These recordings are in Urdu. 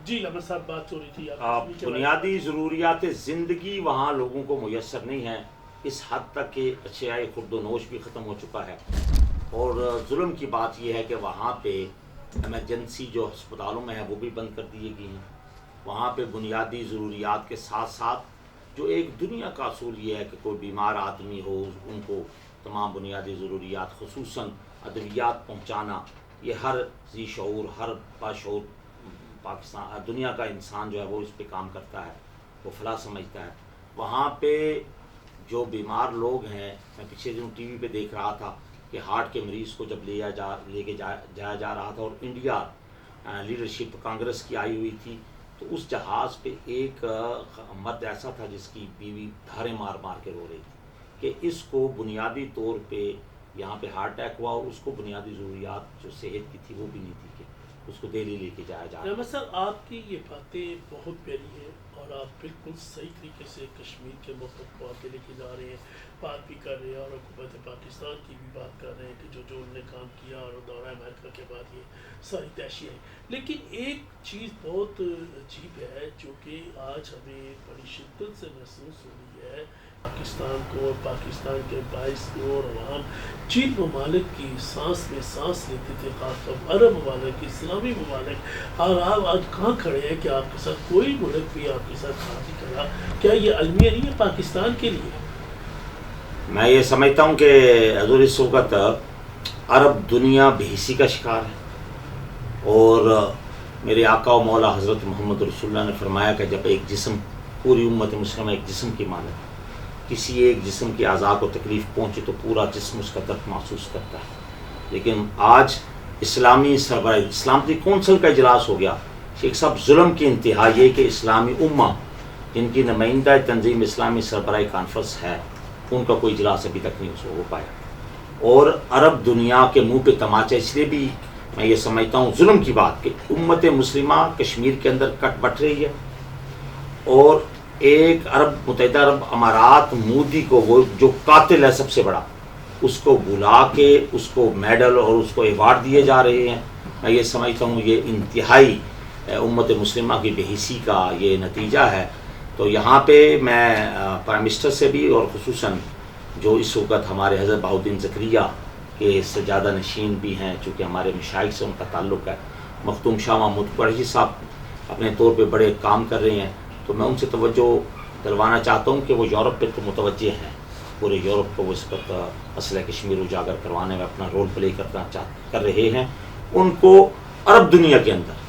جی لمحہ صاحب بات ہو رہی تھی بنیادی ضروریات زندگی وہاں لوگوں کو میسر نہیں ہے، اس حد تک کہ اشیاء خورد و نوش بھی ختم ہو چکا ہے۔ اور ظلم کی بات یہ ہے کہ وہاں پہ ایمرجنسی جو ہسپتالوں میں ہے وہ بھی بند کر دیے گئی ہیں۔ وہاں پہ بنیادی ضروریات کے ساتھ ساتھ جو ایک دنیا کا اصول یہ ہے کہ کوئی بیمار آدمی ہو ان کو تمام بنیادی ضروریات خصوصاً ادویات پہنچانا، یہ ہر ذی شعور، ہر باشعور پاکستان دنیا کا انسان جو ہے وہ اس پہ کام کرتا ہے، وہ فلاح سمجھتا ہے۔ وہاں پہ جو بیمار لوگ ہیں، میں پچھلے دنوں ٹی وی پہ دیکھ رہا تھا کہ ہارٹ کے مریض کو جب لے کے جایا جا رہا تھا اور انڈیا لیڈرشپ کانگریس کی آئی ہوئی تھی، تو اس جہاز پہ ایک مرد ایسا تھا جس کی بیوی دھارے مار مار کے رو رہی تھی کہ اس کو بنیادی طور پہ یہاں پہ ہارٹ اٹیک ہوا اور اس کو بنیادی ضروریات جو صحت کی تھی وہ بھی نہیں تھی کہ اس کو دہلی لے کے جایا جا رہا ہے۔ صاحب آپ کی یہ باتیں بہت پیاری ہیں اور آپ بالکل صحیح طریقے سے کشمیر کے موقف کو آگے لے کے جا رہے ہیں، بات بھی کر رہے ہیں اور حکومت پاکستان کی بھی بات کر رہے ہیں کہ جو انہوں نے کام کیا اور دورہ امریکہ کے بعد یہ ساری طے ہے۔ لیکن ایک چیز بہت عجیب ہے جو کہ آج ہمیں بڑی شدت سے محسوس ہو رہی ہے، پاکستان کو اور پاکستان کے باعث کو اور عوام جن ممالک کی سانس میں سانس لیتے تھے، خاص طور عرب ممالک، اسلامی ممالک، اور آپ آج کہاں کھڑے ہیں کہ آپ کے ساتھ کوئی ملک بھی آپ کے ساتھ کھڑا نہیں کھڑا؟ کیا یہ المیہ نہیں ہے پاکستان کے لیے؟ میں یہ سمجھتا ہوں کہ حضور اس وقت عرب دنیا بے حسی کا شکار ہے، اور میرے آقا و مولا حضرت محمد رسول اللہ نے فرمایا کہ جب ایک جسم، پوری امت مسلمہ ایک جسم کی مانند، کسی ایک جسم کی اعضاء کو تکلیف پہنچے تو پورا جسم اس کا درد محسوس کرتا ہے۔ لیکن آج اسلامی اسلامتی کونسل کا اجلاس ہو گیا، شیخ صاحب ظلم کی انتہا یہ کہ اسلامی امہ جن کی نمائندہ تنظیم اسلامی سربراہ کانفرنس ہے ان کا کوئی اجلاس ابھی تک نہیں ہو پایا، اور عرب دنیا کے منہ پہ تماچا، اس لیے بھی میں یہ سمجھتا ہوں ظلم کی بات کہ امت مسلمہ کشمیر کے اندر کٹ بٹ رہی ہے، اور ایک متحدہ عرب امارات مودی کو، وہ جو قاتل ہے سب سے بڑا، اس کو بلا کے اس کو میڈل اور اس کو ایوارڈ دیے جا رہے ہیں۔ میں یہ سمجھتا ہوں یہ انتہائی امت مسلمہ کی بے حسی کا یہ نتیجہ ہے۔ تو یہاں پہ میں پرائم منسٹر سے بھی، اور خصوصاً جو اس وقت ہمارے حضرت بہاؤالدین زکریا کے سجادہ نشین بھی ہیں، چونکہ ہمارے مشائخ سے ان کا تعلق ہے، مختوم شاہ محمود قریشی صاحب اپنے طور پہ بڑے کام کر رہے ہیں، تو میں ان سے توجہ دلوانا چاہتا ہوں کہ وہ یورپ پہ تو متوجہ ہیں، پورے یورپ کو وہ اس وقت مسئلہ کشمیر اجاگر کروانے میں اپنا رول پلے کر رہے ہیں۔ ان کو عرب دنیا کے اندر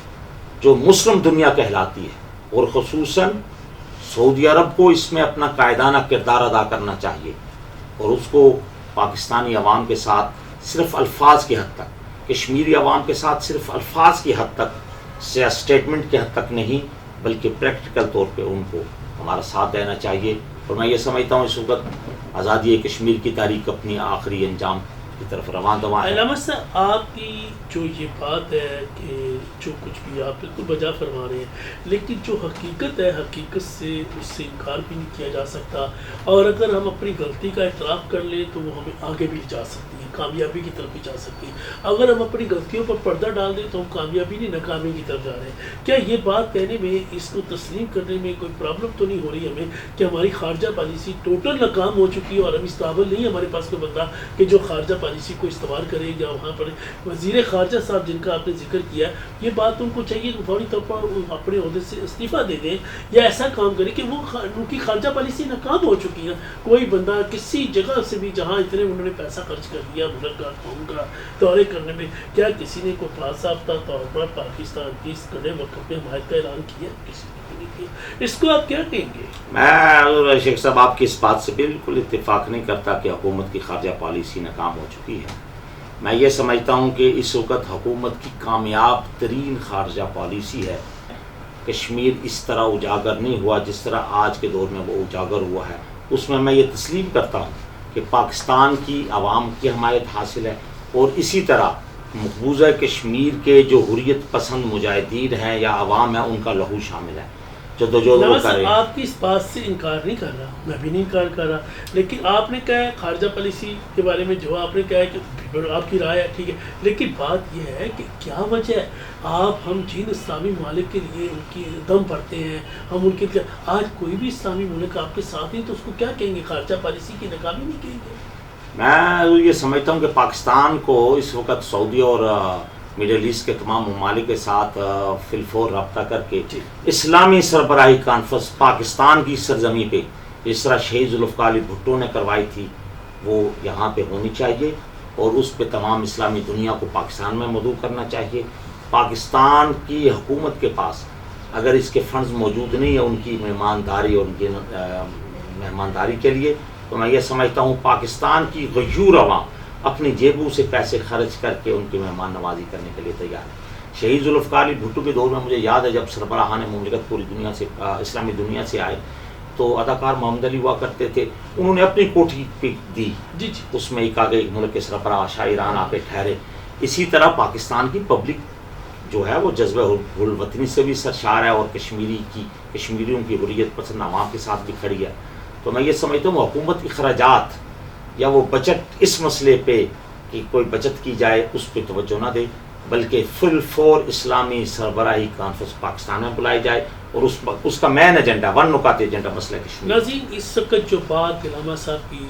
جو مسلم دنیا کہلاتی ہے، اور خصوصاً سعودی عرب کو اس میں اپنا قائدانہ کردار ادا کرنا چاہیے، اور اس کو پاکستانی عوام کے ساتھ صرف الفاظ کی حد تک، کشمیری عوام کے ساتھ صرف الفاظ کی حد تک، اسٹیٹمنٹ کی حد تک نہیں بلکہ پریکٹیکل طور پہ ان کو ہمارا ساتھ دینا چاہیے۔ اور میں یہ سمجھتا ہوں اس وقت آزادی کشمیر کی تاریخ اپنی آخری انجام کی طرف رواں دواں ہے۔ علامہ صاحب آپ کی جو یہ بات ہے کہ جو کچھ بھی آپ بالکل بجا فرما رہے ہیں، لیکن جو حقیقت ہے، حقیقت سے اس سے انکار بھی نہیں کیا جا سکتا، اور اگر ہم اپنی غلطی کا اعتراف کر لیں تو وہ ہمیں آگے بھی جا سکتی ہے، کامیابی کی طرف بھی جا سکتی ہے۔ اگر ہم اپنی غلطیوں پر پردہ ڈال دیں تو ہم کامیابی نہیں ناکامی کی طرف جا رہے ہیں۔ کیا یہ بات کہنے میں، اس کو تسلیم کرنے میں کوئی پرابلم تو نہیں ہو رہی ہمیں کہ ہماری خارجہ پالیسی ٹوٹل ناکام ہو چکی ہے اور اب اس قابل نہیں ہے ہمارے پاس کوئی بندہ کہ جو خارجہ پالیسی کو استعمال کرے، یا وہاں پر وزیر خارجہ صاحب جن کا آپ نے ذکر کیا، یہ بات ان کو چاہیے کہ فوری طور پر اپنے عہدے سے استعفیٰ دے دیں یا ایسا کام کرے کہ وہ ان کی خارجہ پالیسی ناکام ہو چکی ہے۔ کوئی بندہ کسی جگہ سے بھی جہاں اتنے انہوں نے پیسہ خرچ کر دیا ملک کا، قوم کا دورے کرنے میں، کیا کسی نے کوئی باضابطہ طور پر پاکستان کی اس کڑے وقت میں حمایت کا اعلان کیا؟ کسی نے نہیں کیا۔ اس کو آپ کیا کہیں گے؟ میں شیخ صاحب آپ کی اس بات سے بالکل اتفاق نہیں کرتا کہ حکومت کی خارجہ پالیسی ناکام ہو چکی ہے۔ میں یہ سمجھتا ہوں کہ اس وقت حکومت کی کامیاب ترین خارجہ پالیسی ہے، کشمیر اس طرح اجاگر نہیں ہوا جس طرح آج کے دور میں وہ اجاگر ہوا ہے۔ اس میں یہ تسلیم کرتا ہوں کہ پاکستان کی عوام کی حمایت حاصل ہے، اور اسی طرح مقبوضہ کشمیر کے جو حریت پسند مجاہدین ہیں یا عوام ہیں ان کا لہو شامل ہے، جدوجہد وہ کر رہے ہیں۔ آپ کی اس بات سے انکار نہیں کر رہا، میں بھی نہیں انکار کر رہا، لیکن آپ نے کہا ہے خارجہ پالیسی کے بارے میں، جو آپ نے کہا ہے کہ آپ کی رائے ہے، ٹھیک ہے، لیکن بات یہ ہے کہ کیا وجہ ہے ہم جن اسلامی ممالک کے لیے ان کی دم بھرتے ہیں، ہم ان کے لیے آج کوئی بھی اسلامی ملک آپ کے ساتھ نہیں تو اس کو کیا کہیں گے؟ خارجہ پالیسی کی ناکامی نہیں کہیں گے؟ میں یہ سمجھتا ہوں کہ پاکستان کو اس وقت سعودی اور مڈل ایسٹ کے تمام ممالک کے ساتھ فی الفور رابطہ کر کے اسلامی سربراہی کانفرنس پاکستان کی سرزمین پہ جس طرح شہید ذوالفقار علی بھٹو نے کروائی تھی وہ یہاں پہ ہونی چاہیے، اور اس پہ تمام اسلامی دنیا کو پاکستان میں مدعو کرنا چاہیے۔ پاکستان کی حکومت کے پاس اگر اس کے فنڈز موجود نہیں ہے ان کی مہمانداری اور ان کی مہمانداری کے لیے، تو میں یہ سمجھتا ہوں پاکستان کی غیور عوام اپنی جیبوں سے پیسے خرچ کر کے ان کی مہمان نوازی کرنے کے لیے تیار ہے۔ شہید ذوالفقار علی بھٹو کے دور میں مجھے یاد ہے جب سربراہان مملکت پوری دنیا سے اسلامی دنیا سے آئے تو اداکار محمد علی ہوا کرتے تھے، انہوں نے اپنی کوٹھی پک دی، اس میں ایک آگے ملک کے سربراہ شاہ ایران آ کے ٹھہرے۔ اسی طرح پاکستان کی پبلک جو ہے وہ جذبہ الوطنی سے بھی سرشار ہے اور کشمیریوں کی حریت پسند عوام کے ساتھ بھی کھڑی ہے۔ تو میں یہ سمجھتا ہوں حکومت اخراجات یا وہ بجٹ اس مسئلے پہ کہ کوئی بچت کی جائے اس پہ توجہ نہ دے، بلکہ فل فور اسلامی سربراہی کانفرنس پاکستان میں بلائی جائے اور اس کا مین ایجنڈا ون نکاتی ایجنڈا مسئلہ کشمیر۔ ناظرین، اس وقت جو بات علامہ صاحب کی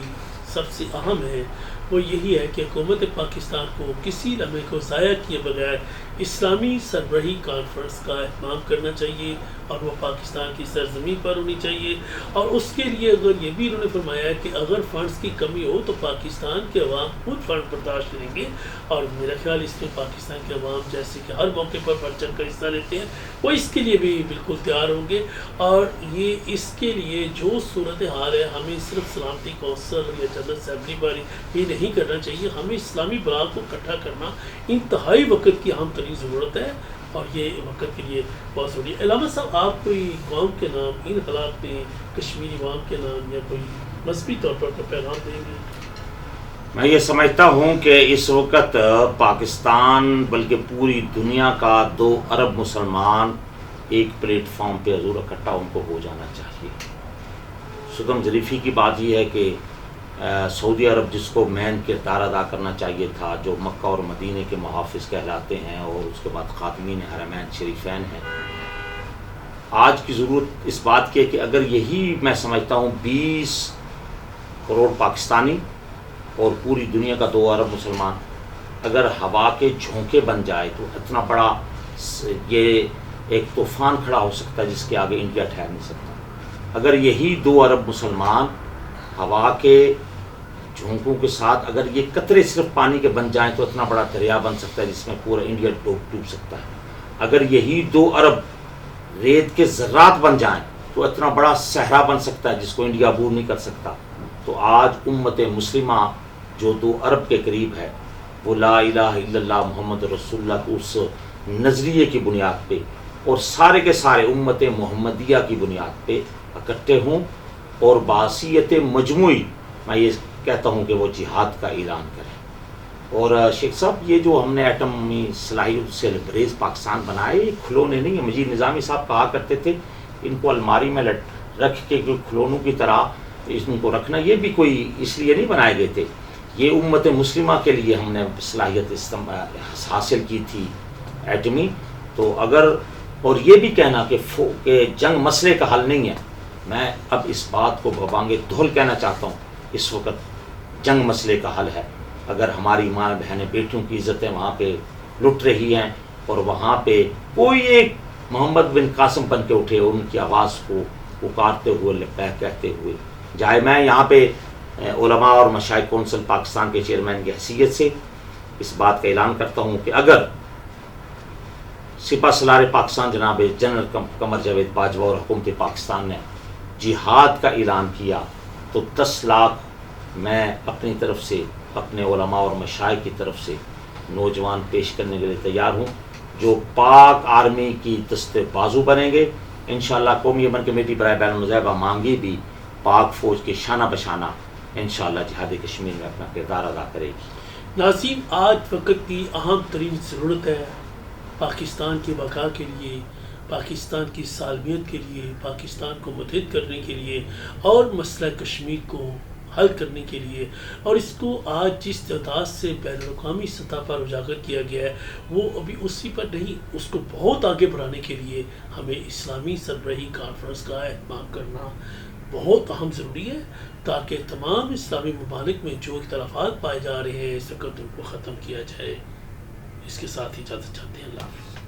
سب سے اہم ہے وہ یہی ہے کہ حکومت پاکستان کو کسی لمحے کو ضائع کیے بغیر اسلامی سربراہی کانفرنس کا اہتمام کرنا چاہیے اور وہ پاکستان کی سرزمین پر ہونی چاہیے، اور اس کے لیے اگر یہ بھی انہوں نے فرمایا ہے کہ اگر فنڈز کی کمی ہو تو پاکستان کے عوام خود فنڈ برداشت کریں گے، اور میرا خیال اس میں پاکستان کے عوام جیسے کہ ہر موقع پر بڑھ چڑھ کر حصہ لیتے ہیں وہ اس کے لیے بھی بالکل تیار ہوں گے، اور یہ اس کے لیے جو صورتحال ہے ہمیں صرف سلامتی کونسل یا جنرل اسمبلی پر ہی نہیں کرنا چاہیے، ہمیں اسلامی بلاک کو اکٹھا کرنا انتہائی وقت کی اہم ترین ضرورت ہے، اور یہ وقت کے لیے بہت ضروری ہے۔ علامہ صاحب، آپ کوئی قوم کے نام ان حالات میں کشمیری عوام کے نام یا کوئی مذہبی طور پر کوئی پیغام دیں گے؟ میں یہ سمجھتا ہوں کہ اس وقت پاکستان بلکہ پوری دنیا کا 2 ارب مسلمان ایک پلیٹ فارم پہ حضور اکٹھا ان کو ہو جانا چاہیے۔ ستم ظریفی کی بات یہ ہے کہ سعودی عرب جس کو مین کردار ادا کرنا چاہیے تھا، جو مکہ اور مدینے کے محافظ کہلاتے ہیں اور اس کے بعد خاتمین حرمین شریفین ہیں، آج کی ضرورت اس بات کی ہے کہ اگر یہی میں سمجھتا ہوں 20 کروڑ پاکستانی اور پوری دنیا کا 2 ارب مسلمان اگر ہوا کے جھونکے بن جائے تو اتنا بڑا یہ ایک طوفان کھڑا ہو سکتا ہے جس کے آگے انڈیا ٹھہر نہیں سکتا۔ اگر یہی 2 ارب مسلمان ہوا کے جھونکوں کے ساتھ اگر یہ قطرے صرف پانی کے بن جائیں تو اتنا بڑا دریا بن سکتا ہے جس میں پورا انڈیا ڈوب سکتا ہے۔ اگر یہی 2 ارب ریت کے ذرات بن جائیں تو اتنا بڑا صحرا بن سکتا ہے جس کو انڈیا عبور نہیں کر سکتا۔ تو آج امت مسلمہ جو 2 ارب کے قریب ہے وہ لا الہ الا اللہ محمد رسول اللہ کو اس نظریے کی بنیاد پہ اور سارے کے سارے امت محمدیہ کی بنیاد پہ اکٹھے ہوں اور بحیثیت مجموعی میں یہ کہتا ہوں کہ وہ جہاد کا اعلان کریں۔ اور شیخ صاحب، یہ جو ہم نے ایٹمی صلاحیت سے لبریز پاکستان بنائے یہ کھلونے نہیں ہیں۔ مجید نظامی صاحب کہا کرتے تھے ان کو الماری میں رکھ کے کھلونوں کی طرح ان کو رکھنا، یہ بھی کوئی اس لیے نہیں بنائے گئے تھے، یہ امت مسلمہ کے لیے ہم نے صلاحیت حاصل کی تھی ایٹمی۔ تو اگر اور یہ بھی کہنا کہ جنگ مسئلے کا حل نہیں ہے، میں اب اس بات کو ببانگِ دھول کہنا چاہتا ہوں، اس وقت جنگ مسئلے کا حل ہے۔ اگر ہماری ماں بہنیں بیٹیوں کی عزتیں وہاں پہ لٹ رہی ہیں اور وہاں پہ کوئی ایک محمد بن قاسم بن کے اٹھے اور ان کی آواز کو پکارتے ہوئے لبیک کہتے ہوئے جائے، میں یہاں پہ علماء اور مشائخ کونسل پاکستان کے چیئرمین کی حیثیت سے اس بات کا اعلان کرتا ہوں کہ اگر سپہ سالار پاکستان جناب جنرل قمر جاوید باجوہ اور حکومت پاکستان نے جہاد کا اعلان کیا تو 10 لاکھ میں اپنی طرف سے اپنے علماء اور مشائخ کی طرف سے نوجوان پیش کرنے کے لیے تیار ہوں جو پاک آرمی کی دست بازو بنیں گے۔ انشاءاللہ قومی امن کمیٹی برائے بین المذاہبہ مانگی بھی پاک فوج کے شانہ بشانہ انشاءاللہ جہاد کشمیر میں اپنا کردار ادا کرے گی۔ ناظرین، آج وقت کی اہم ترین ضرورت ہے پاکستان کی بقا کے لیے، پاکستان کی سالمیت کے لیے، پاکستان کو متحد کرنے کے لیے اور مسئلہ کشمیر کو حل کرنے کے لیے، اور اس کو آج جس تعداد سے بین الاقوامی سطح پر اجاگر کیا گیا ہے وہ ابھی اسی پر نہیں، اس کو بہت آگے بڑھانے کے لیے ہمیں اسلامی سربراہی کانفرنس کا اہتمام کرنا بہت اہم ضروری ہے، تاکہ تمام اسلامی ممالک میں جو اختلافات پائے جا رہے ہیں اس وقت ان کو ختم کیا جائے۔ اس کے ساتھ ہی اجازت چاہتے ہیں۔ اللہ حافظ۔